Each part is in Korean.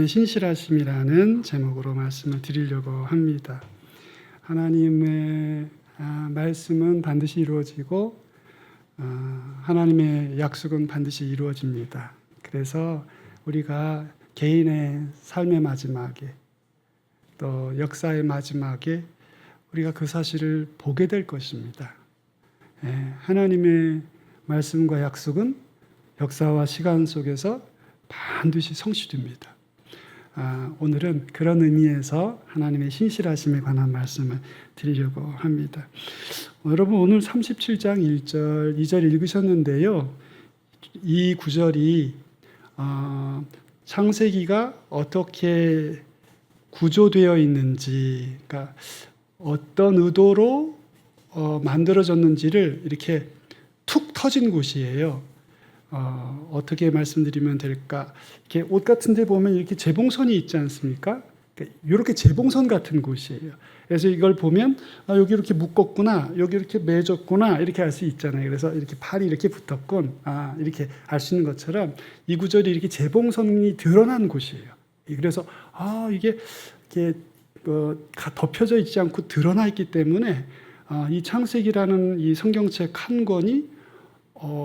하나님의 신실하심이라는 제목으로 말씀을 드리려고 합니다. 하나님의 말씀은 반드시 이루어지고 하나님의 약속은 반드시 이루어집니다. 그래서 우리가 개인의 삶의 마지막에 또 역사의 마지막에 우리가 그 사실을 보게 될 것입니다. 하나님의 말씀과 약속은 역사와 시간 속에서 반드시 성취됩니다. 오늘은 그런 의미에서 하나님의 신실하심에 관한 말씀을 드리려고 합니다. 여러분 오늘 37장 1절, 2절 읽으셨는데요. 이 구절이 창세기가 어떻게 구조되어 있는지, 그러니까 어떤 의도로 만들어졌는지를 이렇게 툭 터진 곳이에요. 어떻게 말씀드리면 될까? 이렇게 옷 같은 데 보면 이렇게 재봉선이 있지 않습니까? 이렇게 재봉선 같은 곳이에요. 그래서 이걸 보면 여기 이렇게 묶었구나, 여기 이렇게 매졌구나 이렇게 알 수 있잖아요. 그래서 이렇게 팔이 이렇게 붙었군, 이렇게 알 수 있는 것처럼 이 구절이 이렇게 재봉선이 드러난 곳이에요. 그래서 이게 이렇게 덮여져 있지 않고 드러나 있기 때문에 이 창세기라는 이 성경책 한 권이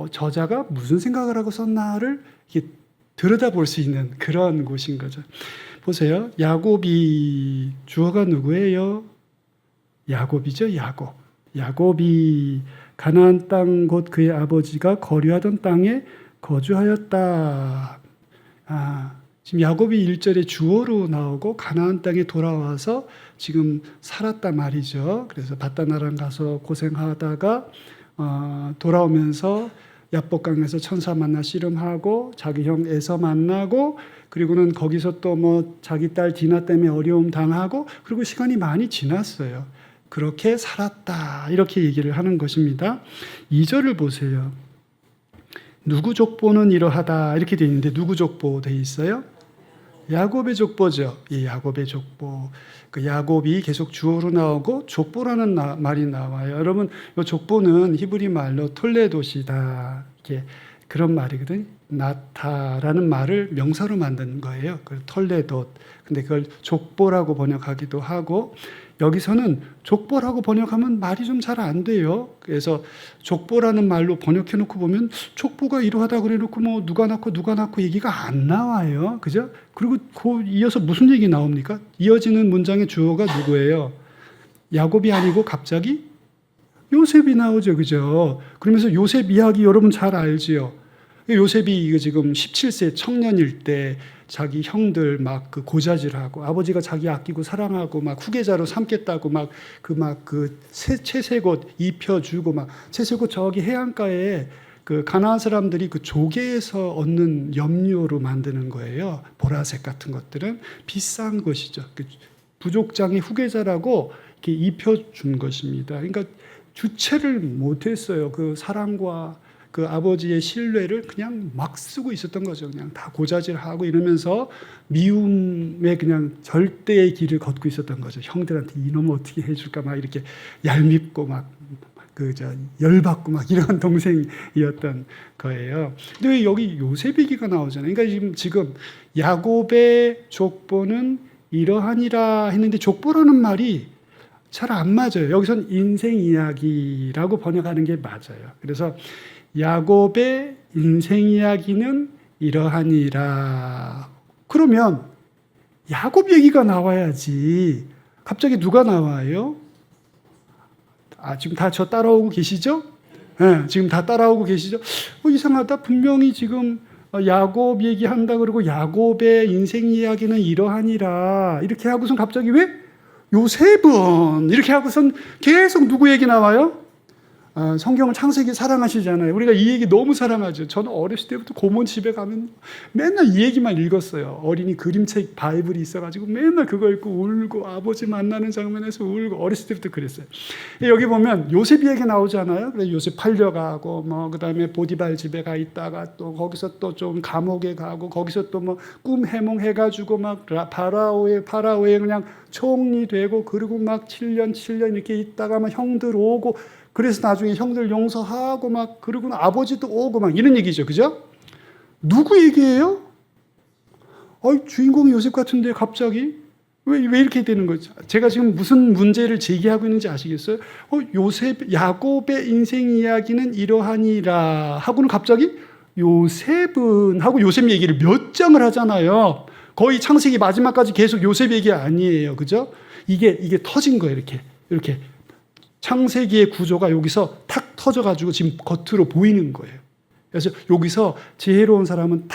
저자가 무슨 생각을 하고 썼나를 이렇게 들여다볼 수 있는 그런 곳인 거죠. 보세요. 야곱이 주어가 누구예요? 야곱이죠. 야곱이 가나안 땅 곧 그의 아버지가 거류하던 땅에 거주하였다. 지금 야곱이 1절에 주어로 나오고 가나안 땅에 돌아와서 지금 살았단 말이죠. 그래서 바다나랑 가서 고생하다가 돌아오면서 야복강에서 천사 만나 씨름하고 자기 형 에서 만나고 그리고는 거기서 또 자기 딸 디나 때문에 어려움 당하고 그리고 시간이 많이 지났어요. 그렇게 살았다 이렇게 얘기를 하는 것입니다. 2절을 보세요. 누구 족보는 이러하다 이렇게 되어 있는데 누구 족보 되어 있어요? 야곱의 족보죠. 이 야곱의 족보. 그 야곱이 계속 주어로 나오고 족보라는 말이 나와요. 여러분, 이 족보는 히브리 말로 톨레도시다. 이게 그런 말이거든요. 나타라는 말을 명사로 만든 거예요. 그 톨레돗. 근데 그걸 족보라고 번역하기도 하고 여기서는 족보라고 번역하면 말이 좀 잘 안 돼요. 그래서 족보라는 말로 번역해 놓고 보면 족보가 이러하다 그래 놓고 누가 낳고 얘기가 안 나와요. 그죠? 그리고 이어서 무슨 얘기 나옵니까? 이어지는 문장의 주어가 누구예요? 야곱이 아니고 갑자기 요셉이 나오죠. 그죠? 그러면서 요셉 이야기 여러분 잘 알지요? 요셉이 지금 17세 청년일 때 자기 형들 그 고자질하고 아버지가 자기 아끼고 사랑하고 후계자로 삼겠다고 채색옷 입혀주고 채색옷 저기 해안가에 그 가나안 사람들이 그 조개에서 얻는 염료로 만드는 거예요. 보라색 같은 것들은 비싼 것이죠. 그 부족장의 후계자라고 이렇게 입혀준 것입니다. 그러니까 주체를 못했어요. 그 사랑과 그 아버지의 신뢰를 그냥 막 쓰고 있었던 거죠. 그냥 다 고자질하고 이러면서 미움의 그냥 절대의 길을 걷고 있었던 거죠. 형들한테 이놈 어떻게 해줄까 이렇게 얄밉고 열받고 이런 동생이었던 거예요. 근데 왜 여기 요셉 얘기가 나오잖아요. 그러니까 지금 야곱의 족보는 이러하니라 했는데 족보라는 말이 잘 안 맞아요. 여기선 인생 이야기라고 번역하는 게 맞아요. 그래서 야곱의 인생 이야기는 이러하니라. 그러면 야곱 얘기가 나와야지. 갑자기 누가 나와요? 지금 다 저 따라오고 계시죠? 네, 지금 다 따라오고 계시죠? 이상하다. 분명히 지금 야곱 얘기한다 그러고 야곱의 인생 이야기는 이러하니라. 이렇게 하고선 갑자기 왜? 요셉은 이렇게 하고선 계속 누구 얘기 나와요? 성경을 창세기 사랑하시잖아요. 우리가 이 얘기 너무 사랑하죠. 저는 어렸을 때부터 고모 집에 가면 맨날 이 얘기만 읽었어요. 어린이 그림책 바이블이 있어가지고 맨날 그거 읽고 울고 아버지 만나는 장면에서 울고 어렸을 때부터 그랬어요. 여기 보면 요셉 얘기 나오잖아요. 그래서 요셉 팔려가고 그다음에 보디발 집에 가 있다가 또 거기서 또 좀 감옥에 가고 거기서 또 꿈 해몽해가지고 파라오에 그냥 총리 되고 그리고 7년 이렇게 있다가 형들 오고 그래서 나중에 형들 용서하고 그리고 아버지도 오고 이런 얘기죠. 그죠? 누구 얘기예요? 주인공이 요셉 같은데 갑자기 왜 이렇게 되는 거죠? 제가 지금 무슨 문제를 제기하고 있는지 아시겠어요? 야곱의 인생 이야기는 이러하니라 하고는 갑자기 요셉은 하고 요셉 얘기를 몇 장을 하잖아요. 거의 창세기 마지막까지 계속 요셉 얘기 아니에요. 그죠? 이게 터진 거예요. 이렇게. 창세기의 구조가 여기서 탁 터져가지고 지금 겉으로 보이는 거예요. 그래서 여기서 지혜로운 사람은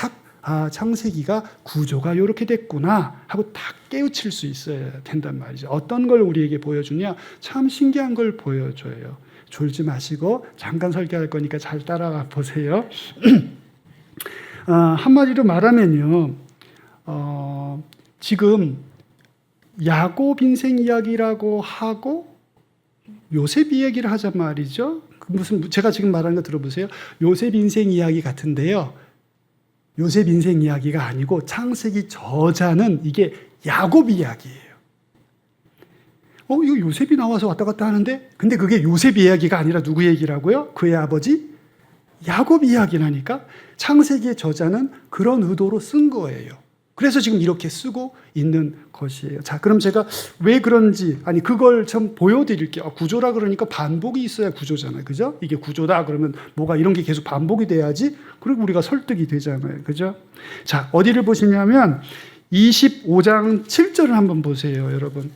창세기가 구조가 이렇게 됐구나 하고 딱 깨우칠 수 있어야 된단 말이죠. 어떤 걸 우리에게 보여주냐? 참 신기한 걸 보여줘요. 졸지 마시고 잠깐 설교할 거니까 잘 따라가 보세요. 한마디로 말하면요. 지금 야곱 인생 이야기라고 하고 요셉 이야기를 하자 말이죠. 제가 지금 말하는 거 들어보세요. 요셉 인생 이야기 같은데요. 요셉 인생 이야기가 아니고 창세기 저자는 이게 야곱 이야기예요. 이거 요셉이 나와서 왔다 갔다 하는데 근데 그게 요셉 이야기가 아니라 누구 얘기라고요? 그의 아버지 야곱 이야기라니까. 창세기의 저자는 그런 의도로 쓴 거예요. 그래서 지금 이렇게 쓰고 있는 것이에요. 자, 그럼 제가 왜 그런지, 그걸 좀 보여드릴게요. 구조라 그러니까 반복이 있어야 구조잖아요. 그죠? 이게 구조다 그러면 뭐가 이런 게 계속 반복이 돼야지, 그리고 우리가 설득이 되잖아요. 그죠? 자, 어디를 보시냐면 25장 7절을 한번 보세요, 여러분.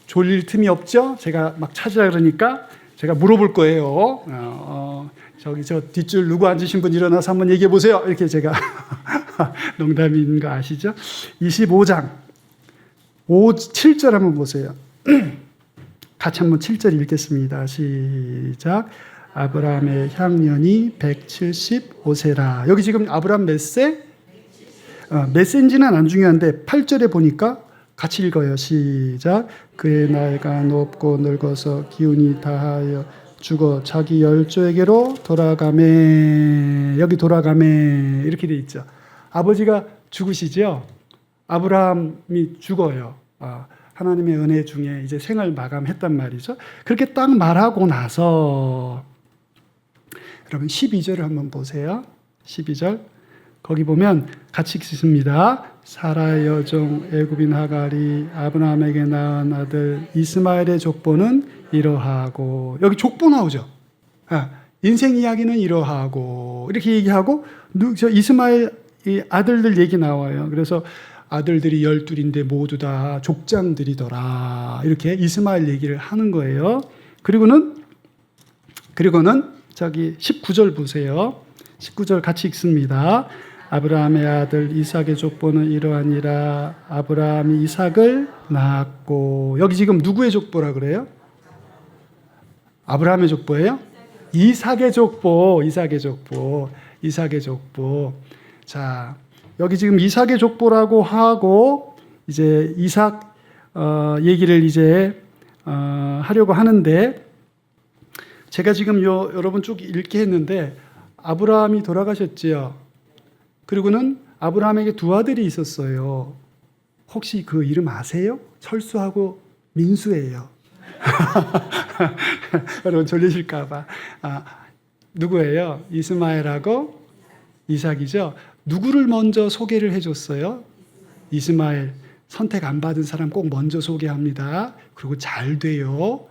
졸릴 틈이 없죠? 제가 막 찾으라 그러니까 제가 물어볼 거예요. 저 뒷줄 누구 앉으신 분 일어나서 한번 얘기해 보세요. 이렇게 제가 농담인 거 아시죠? 25장 7절 한번 보세요. 같이 한번 7절 읽겠습니다. 시작. 아브라함의 향년이 175세라. 여기 지금 아브라함 몇 세? 몇 세인지는 안 중요한데 8절에 보니까 같이 읽어요. 시작. 그의 나이가 높고 늙어서 기운이 다하여 죽어 자기 열조에게로 돌아가매. 여기 돌아가매 이렇게 돼 있죠. 아버지가 죽으시죠. 아브라함이 죽어요. 하나님의 은혜 중에 이제 생을 마감했단 말이죠. 그렇게 딱 말하고 나서 여러분 12절을 한번 보세요. 12절 거기 보면 같이 읽습니다. 사라의 여종 애굽인 하갈이 아브라함에게 낳은 아들 이스마엘의 족보는 이러하고, 여기 족보 나오죠. 인생 이야기는 이러하고 이렇게 얘기하고 저 이스마엘 아들들 얘기 나와요. 그래서 아들들이 12인데 모두 다 족장들이더라. 이렇게 이스마엘 얘기를 하는 거예요. 그리고는 저기 19절 보세요. 19절 같이 읽습니다. 아브라함의 아들 이삭의 족보는 이러하니라. 아브라함이 이삭을 낳았고. 여기 지금 누구의 족보라 그래요? 아브라함의 족보예요? 이삭의 족보. 자, 여기 지금 이삭의 족보라고 하고 이제 이삭 얘기를 이제 하려고 하는데, 제가 지금 여러분 쭉 읽게 했는데 아브라함이 돌아가셨지요. 그리고는 아브라함에게 두 아들이 있었어요. 혹시 그 이름 아세요? 철수하고 민수예요. 여러분 졸리실까 봐. 누구예요? 이스마엘하고 이삭이죠. 누구를 먼저 소개를 해줬어요? 이스마엘. 선택 안 받은 사람 꼭 먼저 소개합니다. 그리고 잘 돼요.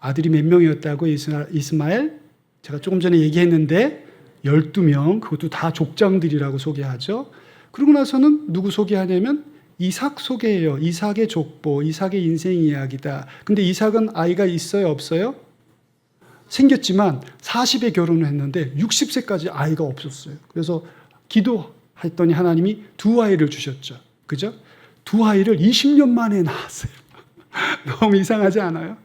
아들이 몇 명이었다고 이스마엘? 제가 조금 전에 얘기했는데 12명, 그것도 다 족장들이라고 소개하죠. 그러고 나서는 누구 소개하냐면 이삭 소개해요. 이삭의 족보, 이삭의 인생 이야기다. 근데 이삭은 아이가 있어요, 없어요? 생겼지만 40에 결혼을 했는데 60세까지 아이가 없었어요. 그래서 기도했더니 하나님이 두 아이를 주셨죠. 그죠? 두 아이를 20년 만에 낳았어요. 너무 이상하지 않아요?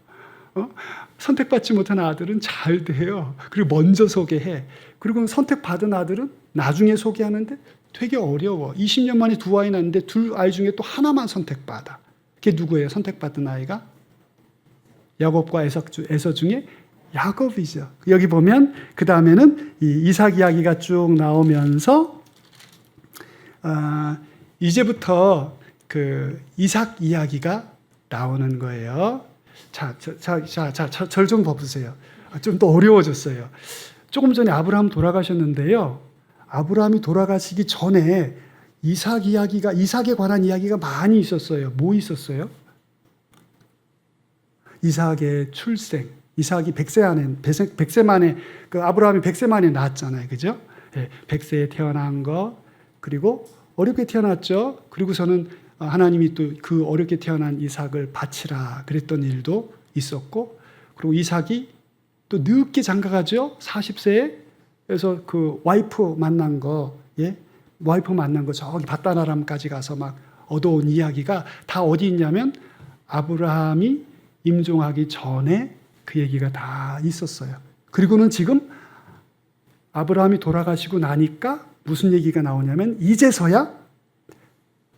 선택받지 못한 아들은 잘 돼요. 그리고 먼저 소개해. 그리고 선택받은 아들은 나중에 소개하는데 되게 어려워. 20년 만에 두 아이 낳는데 두 아이 중에 또 하나만 선택받아. 그게 누구예요? 선택받은 아이가? 야곱과 에서 중에 야곱이죠. 여기 보면 그 다음에는 이삭 이야기가 쭉 나오면서 이제부터 그 이삭 이야기가 나오는 거예요. 절 좀 봐보세요. 좀 더 어려워졌어요. 조금 전에 아브라함 돌아가셨는데요. 아브라함이 돌아가시기 전에 이삭에 관한 이야기가 많이 있었어요. 뭐 있었어요? 이삭의 출생. 이삭이 100세 만에, 아브라함이 100세 만에 낳았잖아요. 그죠? 100세에 태어난 거, 그리고 어렵게 태어났죠. 그리고서는 하나님이 또 그 어렵게 태어난 이삭을 바치라 그랬던 일도 있었고, 그리고 이삭이 또 늦게 장가가죠. 40세에. 그래서 그 와이프 만난 거 저기 바다나람까지 가서 막 얻어온 이야기가 다 어디 있냐면 아브라함이 임종하기 전에 그 얘기가 다 있었어요. 그리고는 지금 아브라함이 돌아가시고 나니까 무슨 얘기가 나오냐면 이제서야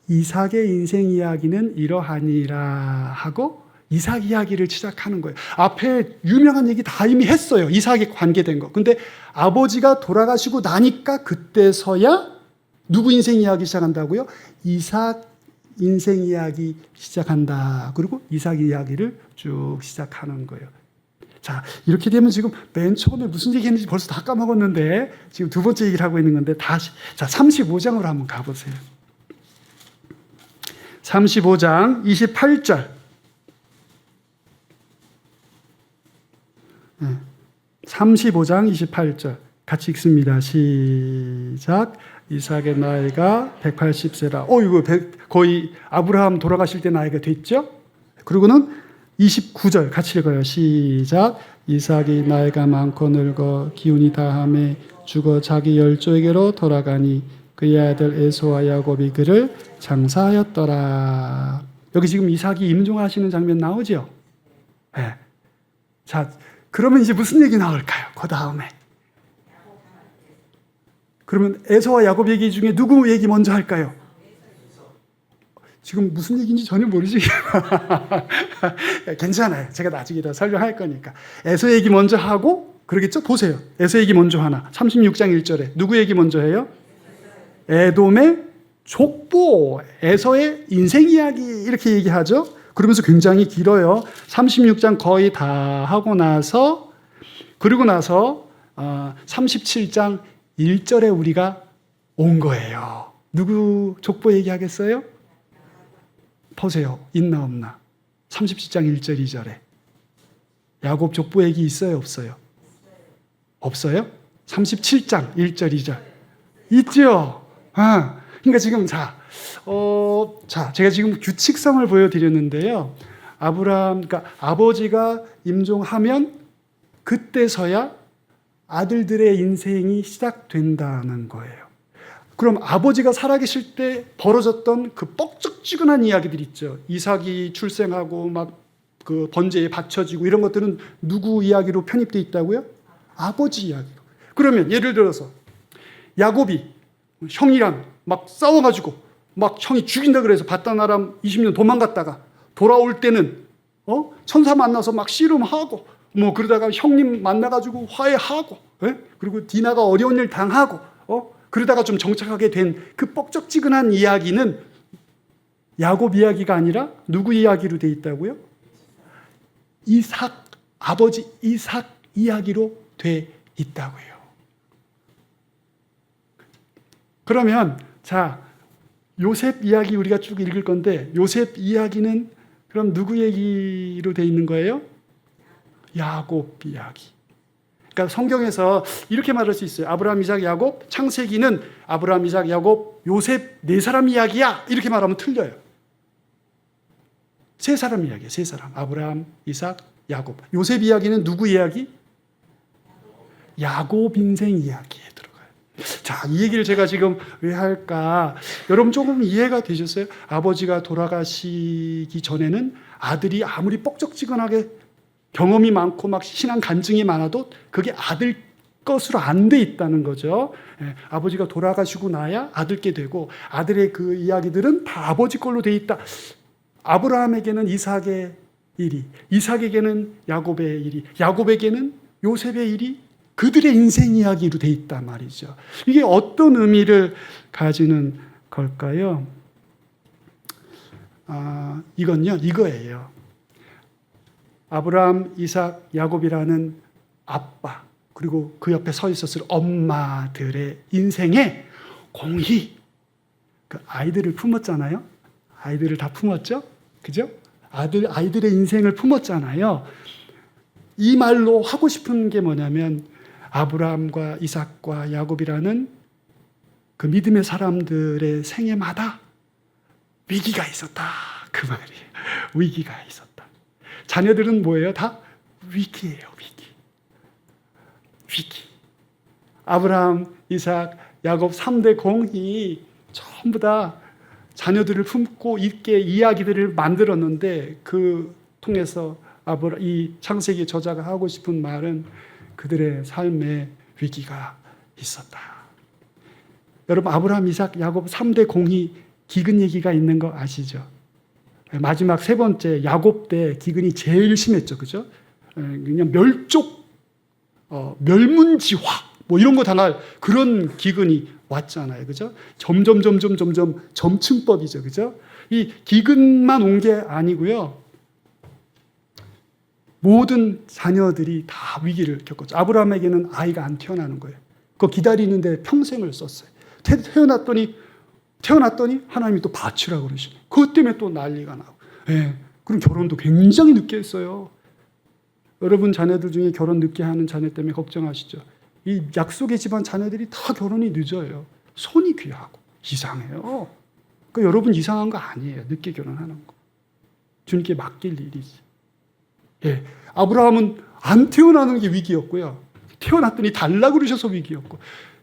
이삭의 인생 이야기는 이러하니라 하고 이삭 이야기를 시작하는 거예요. 앞에 유명한 얘기 다 이미 했어요. 이삭에 관계된 거. 근데 아버지가 돌아가시고 나니까 그때서야 누구 인생 이야기 시작한다고요? 이삭 인생 이야기 시작한다. 그리고 이삭 이야기를 쭉 시작하는 거예요. 자, 이렇게 되면 지금 맨 처음에 무슨 얘기 했는지 벌써 다 까먹었는데 지금 두 번째 얘기를 하고 있는 건데 다시, 자, 35장으로 한번 가보세요. 35장 28절. 35장 28절. 같이 읽습니다. 시작. 이삭의 나이가 180세라. 이거 거의 아브라함 돌아가실 때 나이가 됐죠? 그리고는 29절 같이 읽어요. 시작. 이삭이 나이가 많고 늙어 기운이 다함에 죽어 자기 열조에게로 돌아가니 그의 아들 에서와 야곱이 그를 장사하였더라. 여기 지금 이삭이 임종하시는 장면 나오죠? 네. 자, 그러면 이제 무슨 얘기 나올까요? 그 다음에. 그러면 에서와 야곱 얘기 중에 누구 얘기 먼저 할까요? 지금 무슨 얘기인지 전혀 모르지? 괜찮아요. 제가 나중에 더 설명할 거니까. 에서 얘기 먼저 하고, 그러겠죠? 보세요. 에서 얘기 먼저 하나. 36장 1절에. 누구 얘기 먼저 해요? 에돔의 족보, 에서의 인생 이야기, 이렇게 얘기하죠? 그러면서 굉장히 길어요. 36장 거의 다 하고 나서, 그리고 나서 37장 1절에 우리가 온 거예요. 누구 족보 얘기하겠어요? 보세요. 있나 없나? 37장 1절 2절에. 야곱 족보 얘기 있어요? 없어요? 없어요? 37장 1절 2절. 있죠? 그러니까 지금 제가 지금 규칙성을 보여드렸는데요. 그러니까 아버지가 임종하면 그때서야 아들들의 인생이 시작된다는 거예요. 그럼 아버지가 살아계실 때 벌어졌던 그 뻑적지근한 이야기들 있죠. 이삭이 출생하고 막 그 번제에 바쳐지고 이런 것들은 누구 이야기로 편입되어 있다고요? 아버지 이야기로. 그러면 예를 들어서 야곱이 형이랑 막 싸워가지고 막 형이 죽인다 그래서 바다나람 20년 도망갔다가 돌아올 때는 천사 만나서 막 씨름하고 뭐 그러다가 형님 만나가지고 화해하고, 그리고 디나가 어려운 일 당하고, 그러다가 좀 정착하게 된 그 뻑적지근한 이야기는 야곱 이야기가 아니라 누구 이야기로 돼 있다고요? 아버지 이삭 이야기로 돼 있다고요. 그러면 요셉 이야기 우리가 쭉 읽을 건데 요셉 이야기는 그럼 누구 얘기로 돼 있는 거예요? 야곱 이야기. 그러니까 성경에서 이렇게 말할 수 있어요. 아브라함, 이삭, 야곱, 창세기는 아브라함, 이삭, 야곱, 요셉 네 사람 이야기야. 이렇게 말하면 틀려요. 세 사람 이야기예요. 세 사람. 아브라함, 이삭, 야곱. 요셉 이야기는 누구 이야기? 야곱 인생 이야기에 들어가요. 자, 이 얘기를 제가 지금 왜 할까? 여러분 조금 이해가 되셨어요? 아버지가 돌아가시기 전에는 아들이 아무리 뻑적지근하게 경험이 많고 막 신앙 간증이 많아도 그게 아들 것으로 안 돼 있다는 거죠. 아버지가 돌아가시고 나야 아들께 되고 아들의 그 이야기들은 다 아버지 걸로 돼 있다. 아브라함에게는 이삭의 일이, 이삭에게는 야곱의 일이, 야곱에게는 요셉의 일이 그들의 인생 이야기로 돼 있단 말이죠. 이게 어떤 의미를 가지는 걸까요? 이건요, 이거예요. 아브라함, 이삭, 야곱이라는 아빠, 그리고 그 옆에 서 있었을 엄마들의 인생에 공히 그 아이들을 품었잖아요. 아이들을 다 품었죠? 그죠? 아이들의 인생을 품었잖아요. 이 말로 하고 싶은 게 뭐냐면 아브라함과 이삭과 야곱이라는 그 믿음의 사람들의 생애마다 위기가 있었다. 그 말이에요. 위기가 있었다. 자녀들은 뭐예요? 다 위기예요. 위기. 아브라함, 이삭, 야곱 3대 공이 전부 다 자녀들을 품고 있게 이야기들을 만들었는데 그 통해서 이 창세기 저자가 하고 싶은 말은 그들의 삶에 위기가 있었다. 여러분 아브라함, 이삭, 야곱 3대 공이 기근 얘기가 있는 거 아시죠? 마지막 세 번째 야곱 때 기근이 제일 심했죠. 그죠? 그냥 멸문지화 뭐 이런 거 당할 그런 기근이 왔잖아요. 그죠? 점점 점층법이죠. 그죠? 이 기근만 온 게 아니고요. 모든 자녀들이 다 위기를 겪었죠. 아브라함에게는 아이가 안 태어나는 거예요. 그거 기다리는데 평생을 썼어요. 태어났더니 하나님이 또 바치라고 그러시네. 그것 때문에 또 난리가 나고. 예. 그럼 결혼도 굉장히 늦게 했어요. 여러분 자녀들 중에 결혼 늦게 하는 자녀 때문에 걱정하시죠. 이 약속의 집안 자녀들이 다 결혼이 늦어요. 손이 귀하고 이상해요. 그러니까 여러분 이상한 거 아니에요. 늦게 결혼하는 거. 주님께 맡길 일이지. 예. 아브라함은 안 태어나는 게 위기였고요. 태어났더니 달라 그러셔서 위기였고.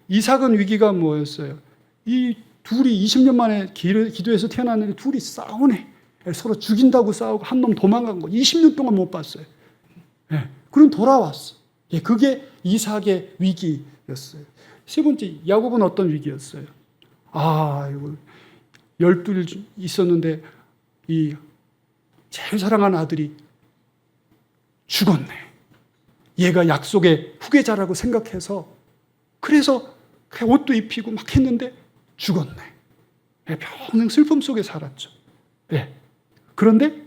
이삭은 위기가 뭐였어요? 이 둘이 20년 만에 기도해서 태어났는데 둘이 싸우네. 서로 죽인다고 싸우고 한 놈 도망간 거 20년 동안 못 봤어요. 예. 그럼 돌아왔어. 예. 그게 이삭의 위기였어요. 세 번째, 야곱은 어떤 위기였어요? 이거 12 있었는데 이 제일 사랑하는 아들이 죽었네. 얘가 약속의 후계자라고 생각해서 그래서 옷도 입히고 막 했는데 죽었네. 예, 평생 슬픔 속에 살았죠. 예. 그런데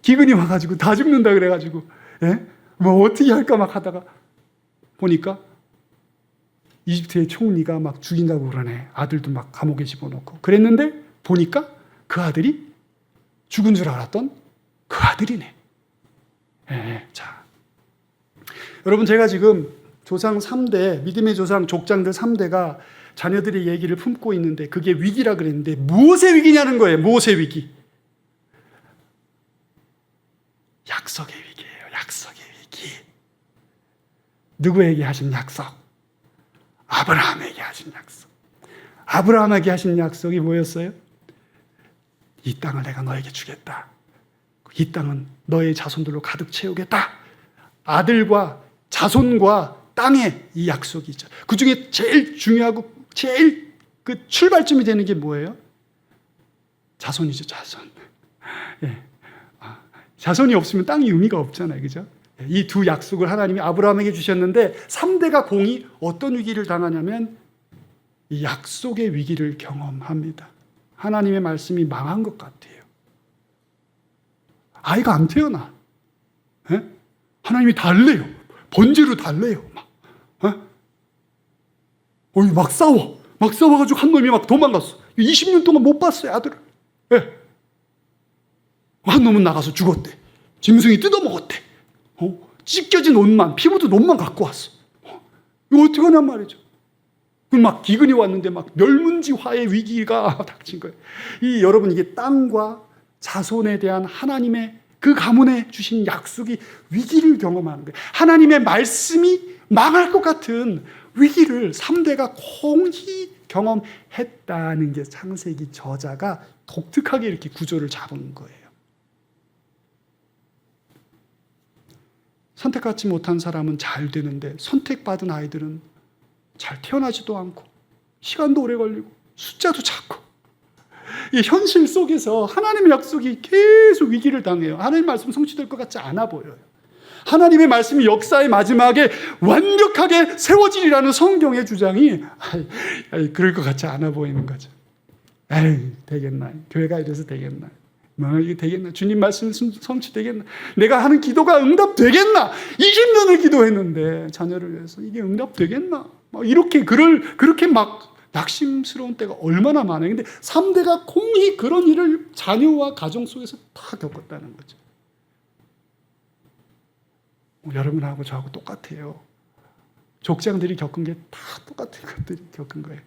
기근이 와가지고 다 죽는다 그래가지고 뭐 어떻게 할까 막 하다가 보니까 이집트의 총리가 막 죽인다고 그러네. 아들도 막 감옥에 집어넣고 그랬는데 보니까 그 아들이 죽은 줄 알았던 그 아들이네. 자, 여러분 제가 지금 조상 3대, 믿음의 조상 족장들 3대가 자녀들의 얘기를 품고 있는데 그게 위기라 그랬는데 무엇의 위기냐는 거예요. 무엇의 위기? 약속의 위기예요. 약속의 위기. 누구에게 하신 약속? 아브라함에게 하신 약속. 아브라함에게 하신 약속이 뭐였어요? 이 땅을 내가 너에게 주겠다. 이 땅은 너의 자손들로 가득 채우겠다. 아들과 자손과 땅의 이 약속이죠. 그 중에 제일 중요하고 제일 그 출발점이 되는 게 뭐예요? 자손이죠, 자손. 예. 자손이 없으면 땅이 의미가 없잖아요. 그죠? 이 두 약속을 하나님이 아브라함에게 주셨는데 3대가 공이 어떤 위기를 당하냐면 이 약속의 위기를 경험합니다. 하나님의 말씀이 망한 것 같아요. 아이가 안 태어나. 하나님이 달래요. 번제로 달래요. 막 싸워. 막 싸워가지고 한 놈이 막 도망갔어. 20년 동안 못 봤어요, 아들을. 한 놈은 나가서 죽었대. 짐승이 뜯어먹었대. 찢겨진 옷만, 피부도 옷만 갖고 왔어. 이거 어떻게 하냔 말이죠. 막 기근이 왔는데 막 멸문지화의 위기가 닥친 거예요. 여러분 이게 땅과 자손에 대한 하나님의 그 가문에 주신 약속이 위기를 경험하는 거예요. 하나님의 말씀이 망할 것 같은 위기를 3대가 공히 경험했다는 게 창세기 저자가 독특하게 이렇게 구조를 잡은 거예요. 선택받지 못한 사람은 잘 되는데 선택받은 아이들은 잘 태어나지도 않고 시간도 오래 걸리고 숫자도 작고 이 현실 속에서 하나님의 약속이 계속 위기를 당해요. 하나님의 말씀 성취될 것 같지 않아 보여요. 하나님의 말씀이 역사의 마지막에 완벽하게 세워지리라는 성경의 주장이 그럴 것 같지 않아 보이는 거죠. 되겠나? 교회가 이래서 되겠나? 이게 되겠나? 주님 말씀 성취되겠나? 내가 하는 기도가 응답되겠나? 20년을 기도했는데 자녀를 위해서 이게 응답되겠나? 이렇게 그렇게 막 낙심스러운 때가 얼마나 많아요. 근데 3대가 공히 그런 일을 자녀와 가정 속에서 다 겪었다는 거죠. 여러분하고 저하고 똑같아요. 족장들이 겪은 게 다 똑같은 것들이 겪은 거예요.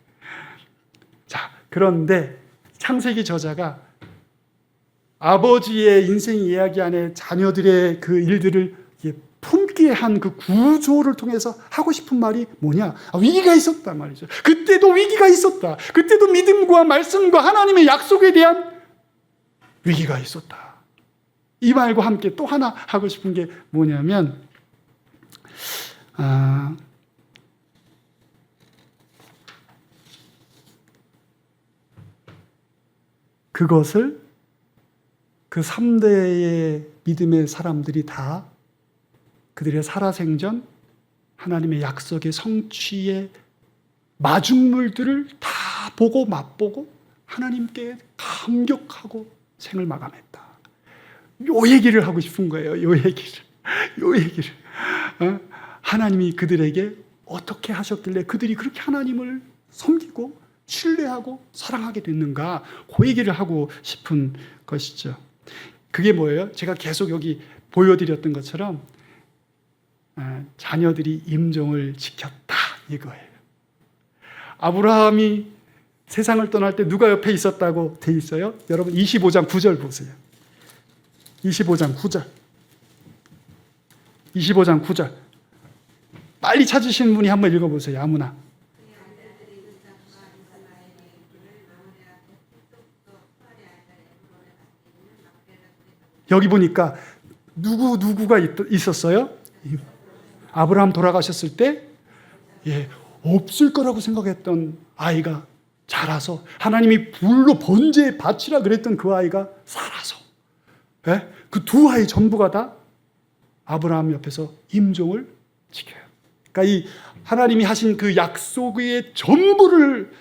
자, 그런데 창세기 저자가 아버지의 인생 이야기 안에 자녀들의 그 일들을 품게 한 그 구조를 통해서 하고 싶은 말이 뭐냐? 위기가 있었단 말이죠. 그때도 위기가 있었다. 그때도 믿음과 말씀과 하나님의 약속에 대한 위기가 있었다. 이 말과 함께 또 하나 하고 싶은 게 뭐냐면 그것을 그 3대의 믿음의 사람들이 다 그들의 살아생전 하나님의 약속의 성취의 마중물들을 다 보고 맛보고 하나님께 감격하고 생을 마감했다. 요 얘기를 하고 싶은 거예요. 요 얘기를. 하나님이 그들에게 어떻게 하셨길래 그들이 그렇게 하나님을 섬기고 신뢰하고 사랑하게 됐는가? 그 얘기를 하고 싶은 것이죠. 그게 뭐예요? 제가 계속 여기 보여드렸던 것처럼 자녀들이 임종을 지켰다 이거예요. 아브라함이 세상을 떠날 때 누가 옆에 있었다고 돼 있어요? 여러분 25장 9절 보세요. 25장 9절. 25장 9절. 빨리 찾으시는 분이 한번 읽어보세요. 아무나. 여기 보니까 누구가 있었어요? 아브라함 돌아가셨을 때 없을 거라고 생각했던 아이가 자라서 하나님이 불로 번제에 바치라 그랬던 그 아이가 살아서 그 두 아이 전부가 다 아브라함 옆에서 임종을 지켜요. 그러니까 이 하나님이 하신 그 약속의 전부를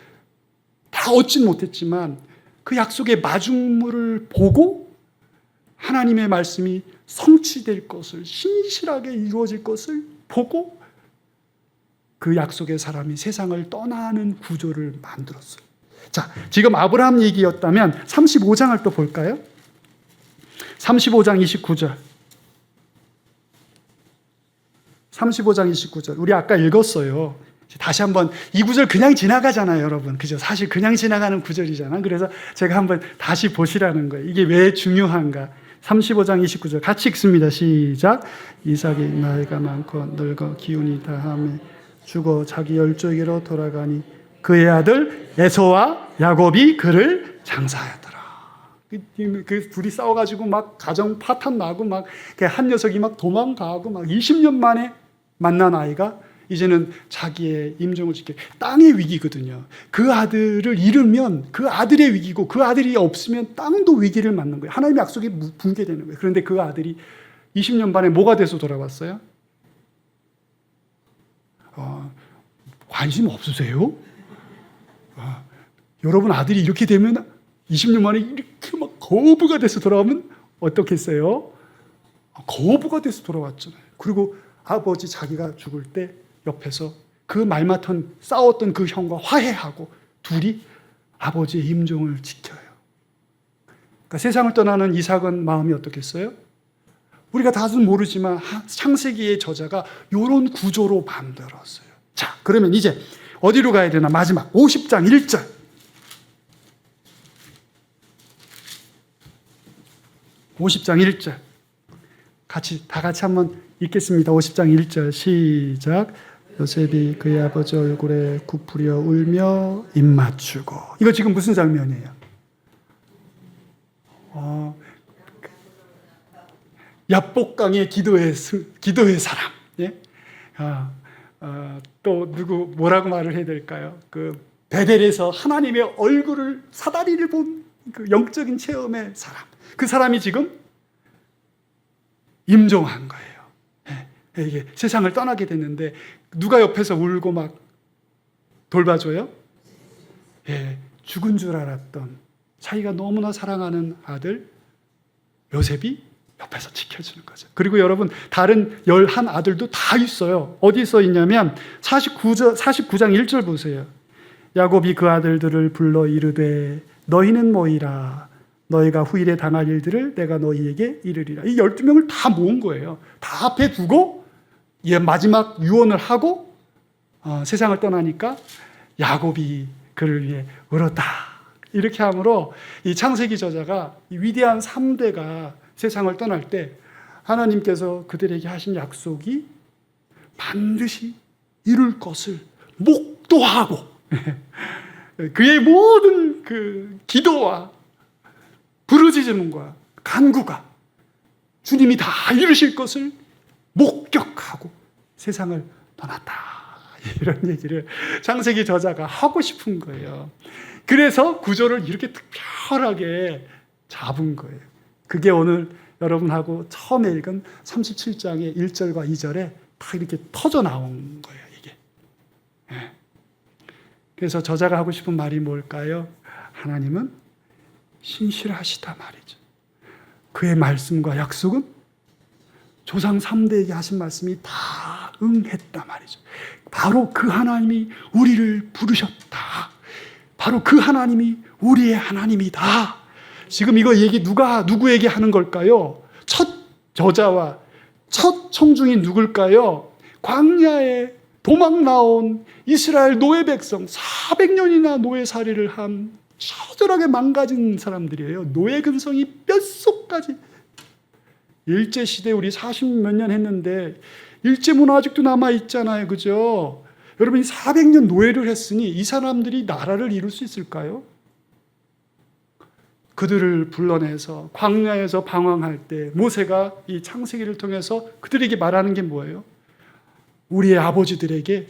다 얻진 못했지만 그 약속의 마중물을 보고 하나님의 말씀이 성취될 것을, 신실하게 이루어질 것을 보고 그 약속의 사람이 세상을 떠나는 구조를 만들었어요. 자, 지금 아브라함 얘기였다면 35장을 또 볼까요? 35장 29절. 35장 29절. 우리 아까 읽었어요. 다시 한번 이 구절 그냥 지나가잖아요, 여러분. 그죠? 사실 그냥 지나가는 구절이잖아. 그래서 제가 한번 다시 보시라는 거예요. 이게 왜 중요한가? 35장 29절 같이 읽습니다. 시작. 이삭이 나이가 많고 늙어 기운이 다함에 죽어 자기 열조에게로 돌아가니 그의 아들 에서와 야곱이 그를 장사하였더라. 그 둘이 싸워가지고 막 가정 파탄 나고 막 한 녀석이 막 도망가고 막 20년 만에 만난 아이가 이제는 자기의 임종을 지켜 땅의 위기거든요. 그 아들을 잃으면 그 아들의 위기고 그 아들이 없으면 땅도 위기를 맞는 거예요. 하나님의 약속이 붕괴되는 거예요. 그런데 그 아들이 20년 만에 뭐가 돼서 돌아왔어요? 관심 없으세요? 여러분 아들이 이렇게 되면 20년 만에 이렇게 막 거부가 돼서 돌아오면 어떻겠어요? 거부가 돼서 돌아왔잖아요. 그리고 아버지 자기가 죽을 때 옆에서 그 말 맡은 싸웠던 그 형과 화해하고 둘이 아버지의 임종을 지켜요. 그러니까 세상을 떠나는 이삭은 마음이 어떻겠어요? 우리가 다는 모르지만 창세기의 저자가 이런 구조로 만들었어요. 자, 그러면 이제 어디로 가야 되나? 마지막 50장 1절. 50장 1절. 다 같이 한번 읽겠습니다. 50장 1절 시작. 요셉이 그의 아버지 얼굴에 굽으려 울며 입맞추고. 이거 지금 무슨 장면이에요? 야복강의 기도의 사람. 예? 또 누구 뭐라고 말을 해야 될까요? 그 베델에서 하나님의 얼굴을 사다리를 본 그 영적인 체험의 사람. 그 사람이 지금 임종한 거예요. 이게 세상을 떠나게 됐는데 누가 옆에서 울고 막 돌봐줘요? 죽은 줄 알았던 자기가 너무나 사랑하는 아들 요셉이 옆에서 지켜주는 거죠. 그리고 여러분 다른 11 아들도 다 있어요. 어디 써 있냐면 49장 1절 보세요. 야곱이 그 아들들을 불러 이르되 너희는 모이라. 너희가 후일에 당할 일들을 내가 너희에게 이르리라. 이 12명을 다 모은 거예요. 다 앞에 두고 마지막 유언을 하고 세상을 떠나니까 야곱이 그를 위해 울었다. 이렇게 함으로 이 창세기 저자가 이 위대한 3대가 세상을 떠날 때 하나님께서 그들에게 하신 약속이 반드시 이룰 것을 목도하고 그의 모든 그 기도와 부르짖음과 간구가 주님이 다 이루실 것을 목격하고 세상을 떠났다. 이런 얘기를 창세기 저자가 하고 싶은 거예요. 그래서 구조를 이렇게 특별하게 잡은 거예요. 그게 오늘 여러분하고 처음에 읽은 37장의 1절과 2절에 다 이렇게 터져 나온 거예요, 이게. 그래서 저자가 하고 싶은 말이 뭘까요? 하나님은 신실하시다 말이죠. 그의 말씀과 약속은 조상 3대에게 하신 말씀이 다 응했다 말이죠. 바로 그 하나님이 우리를 부르셨다. 바로 그 하나님이 우리의 하나님이다. 지금 이거 얘기 누구에게 하는 걸까요? 첫 저자와 첫 청중이 누굴까요? 광야에 도망 나온 이스라엘 노예 백성 400년이나 노예살이를 한 처절하게 망가진 사람들이에요. 노예 근성이 뼛속까지. 일제시대 우리 40몇 년 했는데 일제문화 아직도 남아있잖아요. 그죠? 여러분이 400년 노예를 했으니 이 사람들이 나라를 이룰 수 있을까요? 그들을 불러내서 광야에서 방황할 때 모세가 이 창세기를 통해서 그들에게 말하는 게 뭐예요? 우리의 아버지들에게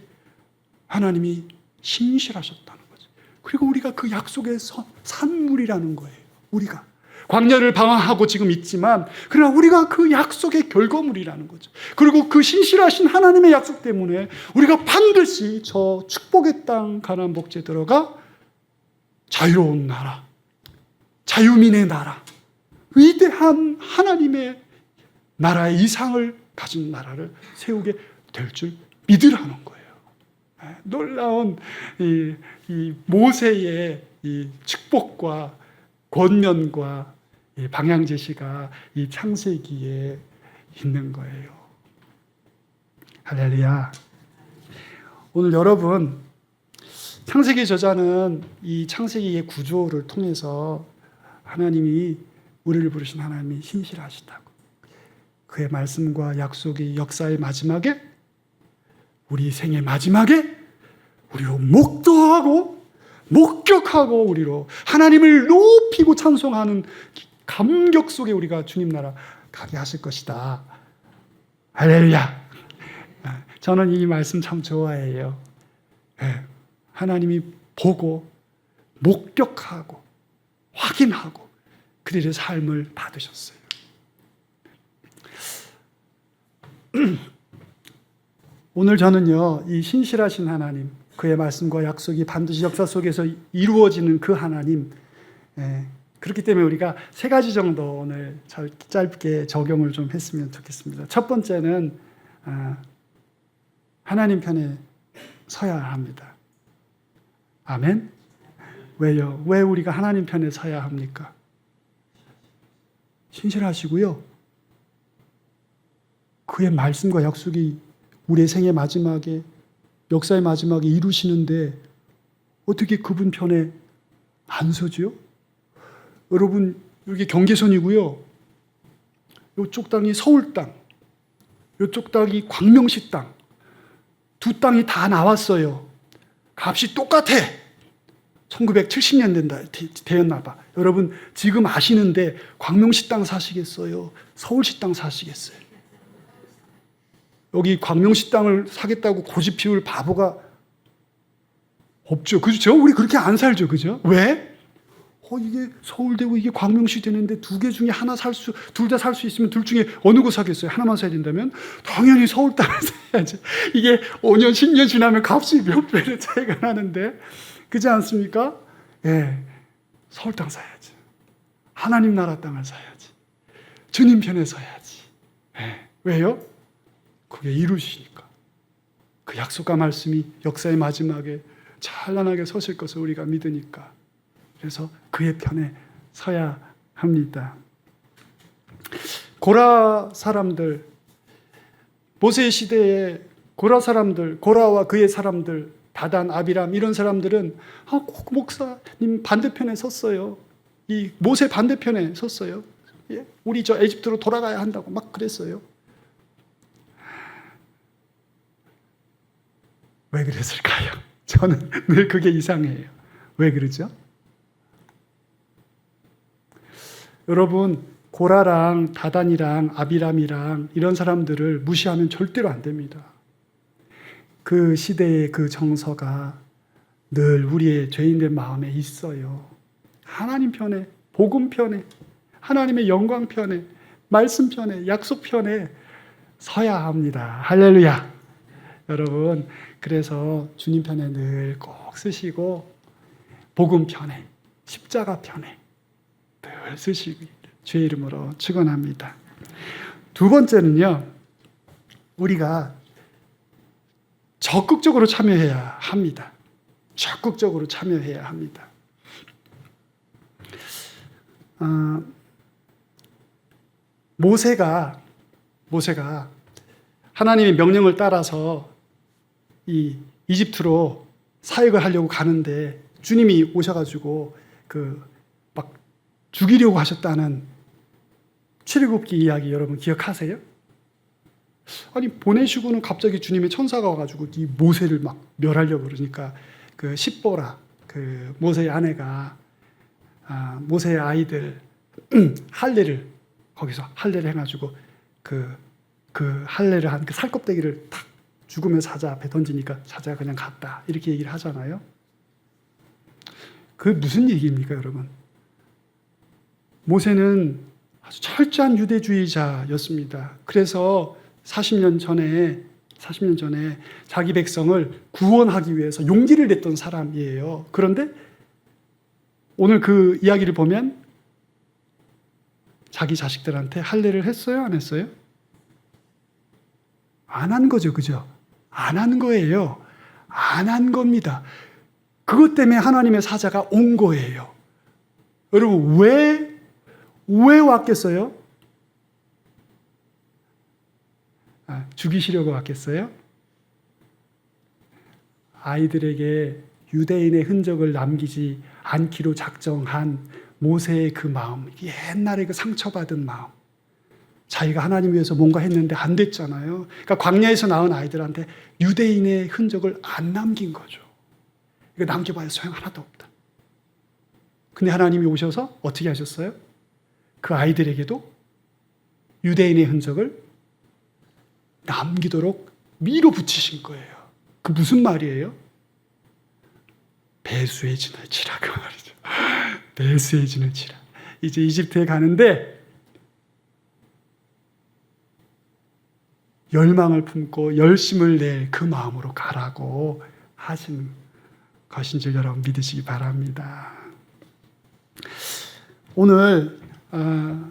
하나님이 신실하셨다는 거죠. 그리고 우리가 그 약속의 산물이라는 거예요. 우리가 광야를 방황하고 지금 있지만 그러나 우리가 그 약속의 결과물이라는 거죠. 그리고 그 신실하신 하나님의 약속 때문에 우리가 반드시 저 축복의 땅 가나안 복지에 들어가 자유로운 나라, 자유민의 나라, 위대한 하나님의 나라의 이상을 가진 나라를 세우게 될 줄 믿으라는 거예요. 놀라운 이 모세의 이 축복과 권면과 이 방향 제시가 이 창세기에 있는 거예요. 할렐루야. 오늘 여러분, 창세기 저자는 이 창세기의 구조를 통해서 하나님이 우리를 부르신 하나님이 신실하시다고, 그의 말씀과 약속이 역사의 마지막에, 우리 생의 마지막에 우리로 목도하고 목격하고 우리로 하나님을 높이고 찬송하는 감격 속에 우리가 주님 나라 가게 하실 것이다. 할렐루야. 저는 이 말씀 참 좋아해요. 하나님이 보고 목격하고 확인하고 그들의 삶을 받으셨어요. 오늘 저는요, 이 신실하신 하나님, 그의 말씀과 약속이 반드시 역사 속에서 이루어지는 그 하나님, 그렇기 때문에 우리가 3가지 정도 오늘 짧게 적용을 좀 했으면 좋겠습니다. 첫 번째는 하나님 편에 서야 합니다. 아멘? 왜요? 왜 우리가 하나님 편에 서야 합니까? 신실하시고요, 그의 말씀과 약속이 우리의 생의 마지막에, 역사의 마지막에 이루시는데 어떻게 그분 편에 안 서지요? 여러분, 여기 경계선이고요, 이쪽 땅이 서울 땅, 이쪽 땅이 광명시 땅, 두 땅이 다 나왔어요. 값이 똑같아. 1970년 되었나 봐. 여러분 지금 아시는데 광명시 땅 사시겠어요? 서울시 땅 사시겠어요? 여기 광명시 땅을 사겠다고 고집 피울 바보가 없죠. 그죠? 우리 그렇게 안 살죠. 그죠? 왜? 이게 서울되고 이게 광명시 되는데 두 개 중에 하나 둘 다 살 수 있으면 둘 중에 어느 거 사겠어요? 하나만 사야 된다면 당연히 서울 땅을 사야지. 이게 5년, 10년 지나면 값이 몇 배의 차이가 나는데, 그렇지 않습니까? 예, 서울 땅 사야지. 하나님 나라 땅을 사야지. 주님 편에 서야지. 예, 왜요? 그게 이루시니까. 그 약속과 말씀이 역사의 마지막에 찬란하게 서실 것을 우리가 믿으니까. 그래서 그의 편에 서야 합니다. 고라 사람들, 모세 시대에 고라 사람들, 고라와 그의 사람들, 다단, 아비람 이런 사람들은 목사님 반대편에 섰어요. 이 모세 반대편에 섰어요. 예? 우리 저 에집트로 돌아가야 한다고 막 그랬어요. 왜 그랬을까요? 저는 늘 그게 이상해요. 왜 그러죠? 여러분, 고라랑 다단이랑 아비람이랑 이런 사람들을 무시하면 절대로 안 됩니다. 그 시대의 그 정서가 늘 우리의 죄인된 마음에 있어요. 하나님 편에, 복음 편에, 하나님의 영광 편에, 말씀 편에, 약속 편에 서야 합니다. 할렐루야. 여러분, 그래서 주님 편에 늘 꼭 쓰시고 복음 편에, 십자가 편에 늘 쓰시기 주의 이름으로 축원합니다. 두 번째는요, 우리가 적극적으로 참여해야 합니다. 적극적으로 참여해야 합니다. 모세가 하나님의 명령을 따라서 이 이집트로 사역을 하려고 가는데 주님이 오셔가지고 막 죽이려고 하셨다는 출애굽기 이야기 여러분 기억하세요? 아니 보내시고는 갑자기 주님의 천사가 와가지고 이 모세를 막 멸하려고 그러니까 그 십보라 그 모세의 아내가 모세의 아이들 할례를 거기서 할례를 해가지고 그 할례를 한 그 살껍데기를 탁 죽으면 사자 앞에 던지니까 사자가 그냥 갔다 이렇게 얘기를 하잖아요. 그 무슨 얘기입니까, 여러분? 모세는 아주 철저한 유대주의자였습니다. 그래서 40년 전에 자기 백성을 구원하기 위해서 용기를 냈던 사람이에요. 그런데 오늘 그 이야기를 보면 자기 자식들한테 할례를 했어요? 안 했어요? 안 한 거죠. 그죠? 안 한 거예요. 안 한 겁니다. 그것 때문에 하나님의 사자가 온 거예요. 여러분, 왜 왔겠어요? 죽이시려고 왔겠어요? 아이들에게 유대인의 흔적을 남기지 않기로 작정한 모세의 그 마음, 옛날에 그 상처받은 마음. 자기가 하나님 위해서 뭔가 했는데 안 됐잖아요. 그러니까 광야에서 낳은 아이들한테 유대인의 흔적을 안 남긴 거죠. 이거 남겨봐야 소용 하나도 없다. 근데 하나님이 오셔서 어떻게 하셨어요? 그 아이들에게도 유대인의 흔적을 남기도록 밀어붙이신 거예요. 그 무슨 말이에요? 배수해지는지라 그 말이죠. 배수해지는지라. 이제 이집트에 가는데 열망을 품고 열심을 낼 그 마음으로 가라고 하신 것인 줄 여러분 믿으시기 바랍니다. 오늘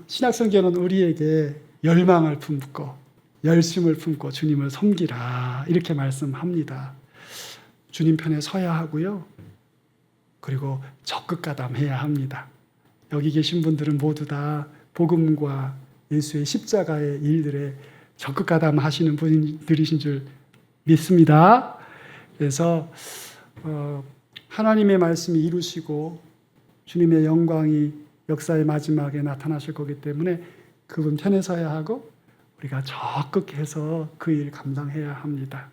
신약성경은 우리에게 열망을 품고 열심을 품고 주님을 섬기라 이렇게 말씀합니다. 주님 편에 서야 하고요. 그리고 적극가담해야 합니다. 여기 계신 분들은 모두 다 복음과 예수의 십자가의 일들에 적극가담하시는 분들이신 줄 믿습니다. 그래서 하나님의 말씀이 이루시고 주님의 영광이 역사의 마지막에 나타나실 거기 때문에 그분 편에 서야 하고 우리가 적극해서 그 일 감당해야 합니다.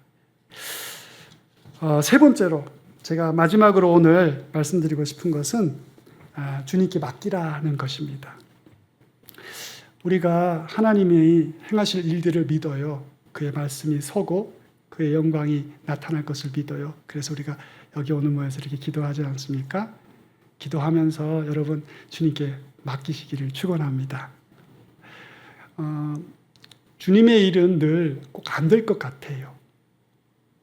세 번째로 제가 마지막으로 오늘 말씀드리고 싶은 것은 주님께 맡기라는 것입니다. 우리가 하나님이 행하실 일들을 믿어요. 그의 말씀이 서고 그의 영광이 나타날 것을 믿어요. 그래서 우리가 여기 오는 모여서 이렇게 기도하지 않습니까? 기도하면서 여러분 주님께 맡기시기를 축원합니다. 주님의 일은 늘 꼭 안 될 것 같아요.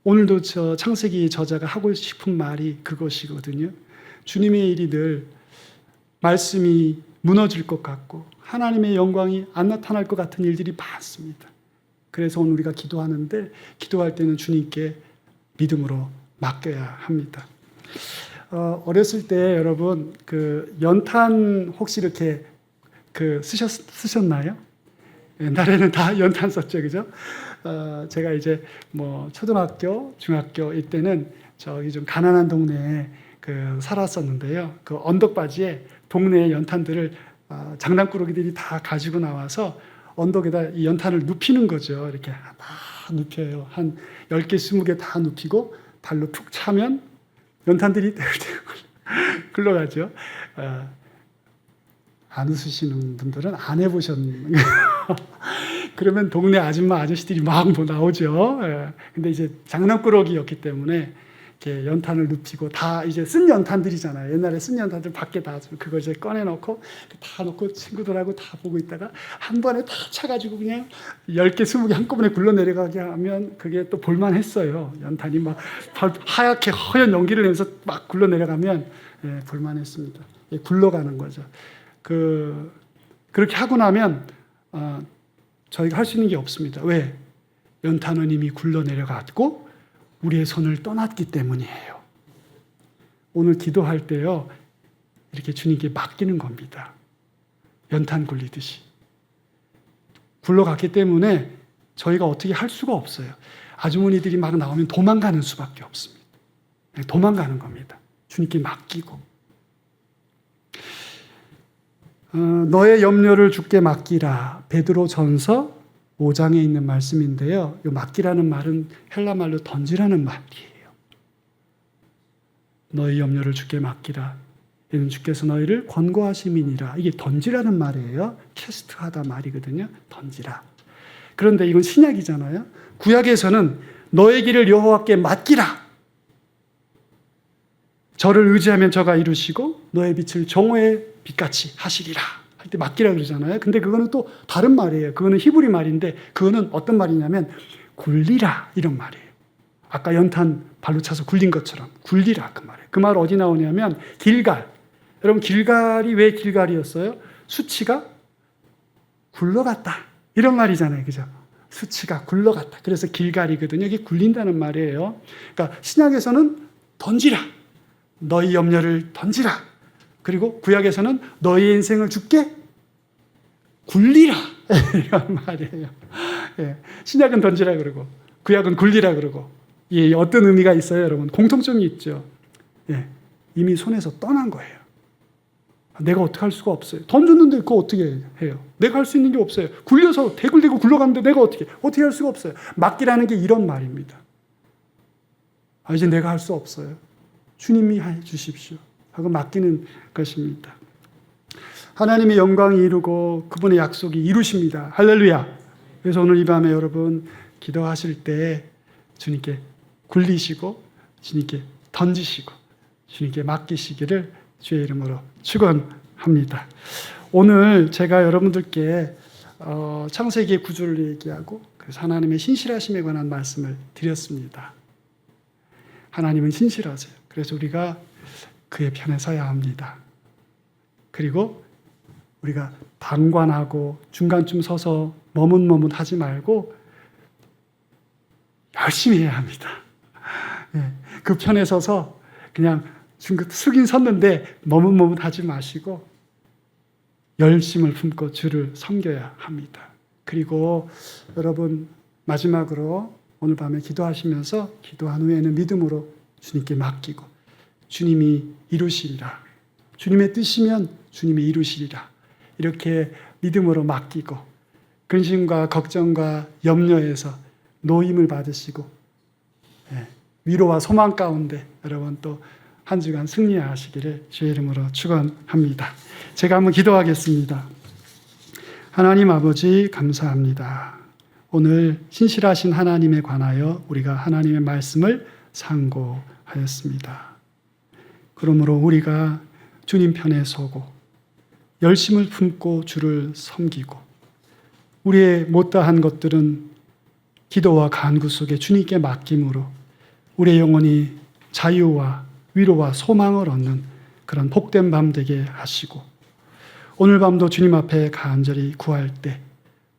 오늘도 저 창세기 저자가 하고 싶은 말이 그것이거든요. 주님의 일이 늘 말씀이 무너질 것 같고 하나님의 영광이 안 나타날 것 같은 일들이 많습니다. 그래서 오늘 우리가 기도하는데 기도할 때는 주님께 믿음으로 맡겨야 합니다. 어렸을 때 여러분 그 연탄 혹시 이렇게 쓰셨나요? 옛날에는 다 연탄 썼죠, 그죠? 제가 이제 뭐 초등학교, 중학교 이때는 저기 좀 가난한 동네에 살았었는데요. 그 언덕바지에 동네 연탄들을 장난꾸러기들이 다 가지고 나와서 언덕에다 이 연탄을 눕히는 거죠. 이렇게 다 눕혀요. 한 10개, 20개 다 눕히고 발로 푹 차면 연탄들이 굴러가죠. 안 웃으시는 분들은 안 해보셨는 그러면 동네 아줌마 아저씨들이 막 나오죠. 근데 이제 장난꾸러기였기 때문에 이렇게 연탄을 눕히고 다 이제 쓴 연탄들이잖아요. 옛날에 쓴 연탄들 밖에 다 그걸 이제 꺼내놓고 다 놓고 친구들하고 다 보고 있다가 한 번에 다 차가지고 그냥 10개, 20개 한꺼번에 굴러내려가게 하면 그게 또 볼만했어요. 연탄이 막 하얗게 허연 연기를 내면서 막 굴러내려가면 볼만했습니다. 굴러가는 거죠. 그렇게 하고 나면 저희가 할 수 있는 게 없습니다. 왜? 연탄은 이미 굴러내려갔고 우리의 손을 떠났기 때문이에요. 오늘 기도할 때요, 이렇게 주님께 맡기는 겁니다. 연탄 굴리듯이. 굴러갔기 때문에 저희가 어떻게 할 수가 없어요. 아주머니들이 막 나오면 도망가는 수밖에 없습니다. 도망가는 겁니다. 주님께 맡기고. 너의 염려를 주께 맡기라. 베드로전서 5장에 있는 말씀인데요. 이 맡기라는 말은 헬라 말로 던지라는 말이에요. 너의 염려를 주께 맡기라. 이는 주께서 너희를 권고하심이니라. 이게 던지라는 말이에요. 캐스트하다 말이거든요. 던지라. 그런데 이건 신약이잖아요. 구약에서는 너의 길을 여호와께 맡기라. 저를 의지하면 저가 이루시고 너의 빛을 정오의 빛같이 하시리라. 할 때 맡기라 그러잖아요. 근데 그거는 또 다른 말이에요. 그거는 히브리 말인데 그거는 어떤 말이냐면 굴리라 이런 말이에요. 아까 연탄 발로 차서 굴린 것처럼 굴리라 그 말이에요. 그 말 어디 나오냐면 길갈. 여러분 길갈이 왜 길갈이었어요? 수치가 굴러갔다. 이런 말이잖아요. 그죠? 수치가 굴러갔다. 그래서 길갈이거든요. 이게 굴린다는 말이에요. 그러니까 신약에서는 던지라. 너희 염려를 던지라. 그리고 구약에서는 너희 인생을 주께 굴리라. 이런 말이에요. 예, 신약은 던지라 그러고 구약은 굴리라 그러고 예, 어떤 의미가 있어요, 여러분? 공통점이 있죠. 예, 이미 손에서 떠난 거예요. 내가 어떻게 할 수가 없어요. 던졌는데 그거 어떻게 해요? 내가 할 수 있는 게 없어요. 굴려서 대굴대굴 굴러가는데 내가 어떻게 할 수가 없어요. 맡기라는 게 이런 말입니다. 이제 내가 할 수 없어요. 주님이 해 주십시오. 하고 맡기는 것입니다. 하나님의 영광이 이루고 그분의 약속이 이루십니다. 할렐루야. 그래서 오늘 이 밤에 여러분 기도하실 때 주님께 굴리시고 주님께 던지시고 주님께 맡기시기를 주의 이름으로 축원합니다. 오늘 제가 여러분들께 창세기의 구조를 얘기하고 그래서 하나님의 신실하심에 관한 말씀을 드렸습니다. 하나님은 신실하세요. 그래서 우리가 그의 편에 서야 합니다. 그리고 우리가 방관하고 중간쯤 서서 머뭇머뭇하지 말고 열심히 해야 합니다. 그 편에 서서 그냥 숙인 섰는데 머뭇머뭇하지 마시고 열심을 품고 주를 섬겨야 합니다. 그리고 여러분 마지막으로 오늘 밤에 기도하시면서 기도한 후에는 믿음으로 주님께 맡기고 주님이 이루시리라. 주님의 뜻이면 주님이 이루시리라. 이렇게 믿음으로 맡기고 근심과 걱정과 염려에서 노임을 받으시고 위로와 소망 가운데 여러분 또 한 주간 승리하시기를 주의 이름으로 축원합니다. 제가 한번 기도하겠습니다. 하나님 아버지 감사합니다. 오늘 신실하신 하나님에 관하여 우리가 하나님의 말씀을 상고하였습니다. 그러므로 우리가 주님 편에 서고 열심을 품고 주를 섬기고 우리의 못다한 것들은 기도와 간구 속에 주님께 맡김으로 우리의 영혼이 자유와 위로와 소망을 얻는 그런 복된 밤 되게 하시고 오늘 밤도 주님 앞에 간절히 구할 때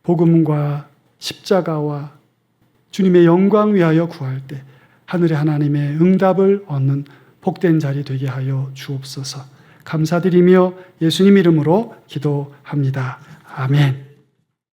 복음과 십자가와 주님의 영광 위하여 구할 때 하늘의 하나님의 응답을 얻는 복된 자리 되게 하여 주옵소서. 감사드리며 예수님 이름으로 기도합니다. 아멘.